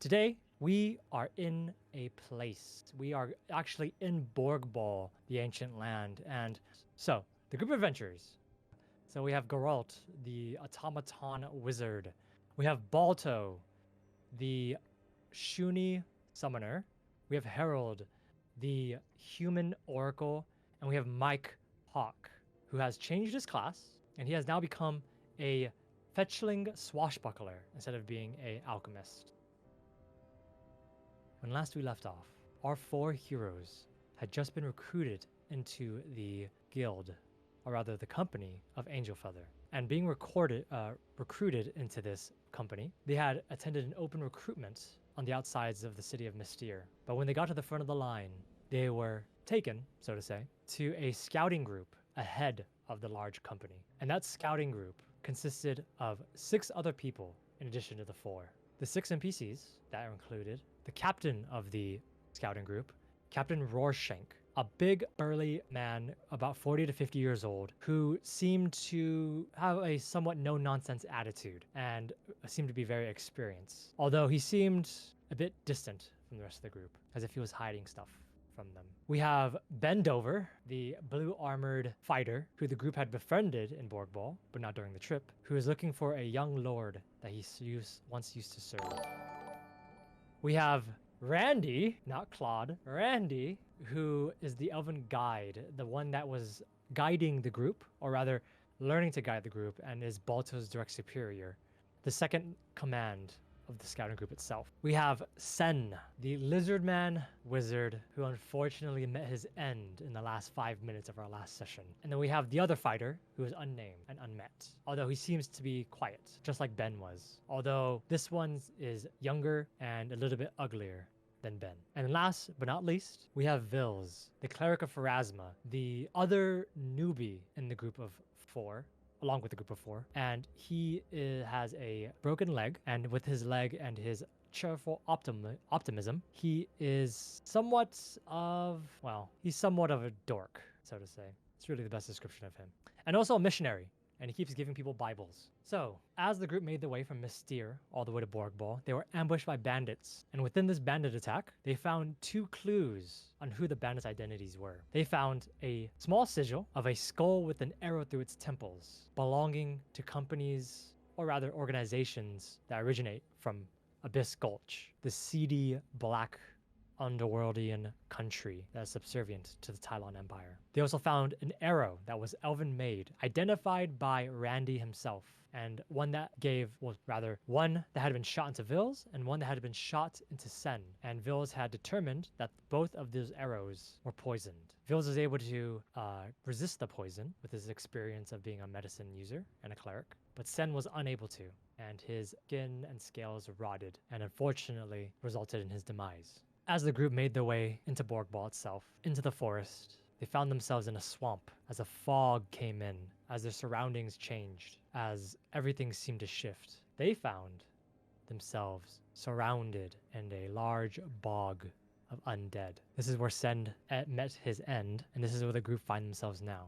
Today, we are in a place. We are actually in Borgball, the ancient land. And so, the group of adventurers. So we have Geralt, the automaton wizard. We have Balto, the Shuni summoner. We have Harold, the human oracle. And we have Mike Hawk, who has changed his class. And he has now become a fetchling swashbuckler instead of being a alchemist. When last we left off, our 4 heroes had just been recruited into the guild, or rather the company of Angelfeather. And being recruited into this company, they had attended an open recruitment on the outsides of the city of Mystere. But when they got to the front of the line, they were taken, so to say, to a scouting group ahead of the large company. And that scouting group consisted of 6 other people in addition to the 4. The 6 NPCs that are included, the captain of the scouting group, Captain Rorschenk, a big burly man about 40 to 50 years old who seemed to have a somewhat no-nonsense attitude and seemed to be very experienced, although he seemed a bit distant from the rest of the group, as if he was hiding stuff from them. We have Bendover, the blue-armored fighter who the group had befriended in Borgball, but not during the trip, who is looking for a young lord that he once used to serve. We have Randy, not Claude, Randy, who is the elven guide, the one that was guiding the group, or rather learning to guide the group, and is Balto's direct superior, the second command of the scouting group itself. We have Sen, the lizard man wizard who unfortunately met his end in the last 5 minutes of our last session. And then we have the other fighter who is unnamed and unmet, although he seems to be quiet, just like Ben was. Although this one is younger and a little bit uglier than Ben. And last but not least, we have Vils, the cleric of Pharasma, the other newbie in the group of 4, along with the group of 4, and he has a broken leg, and with his leg and his cheerful optimism, he is somewhat of a dork, so to say. It's really the best description of him. And also a missionary, and he keeps giving people Bibles. So, as the group made their way from Mystere all the way to Borgball, they were ambushed by bandits. And within this bandit attack, they found 2 clues on who the bandits' identities were. They found a small sigil of a skull with an arrow through its temples, belonging to companies, or rather organizations, that originate from Abyss Gulch, the seedy, black, underworldian country that is subservient to the Tylon Empire. They also found an arrow that was elven made, identified by Randy himself, and one that one that had been shot into Vils and one that had been shot into Sen. And Vils had determined that both of those arrows were poisoned. Vils was able to resist the poison with his experience of being a medicine user and a cleric, but Sen was unable to, and his skin and scales rotted and unfortunately resulted in his demise. As the group made their way into Borgball itself, into the forest, they found themselves in a swamp as a fog came in, as their surroundings changed, as everything seemed to shift. They found themselves surrounded in a large bog of undead. This is where Send met his end, and this is where the group find themselves now.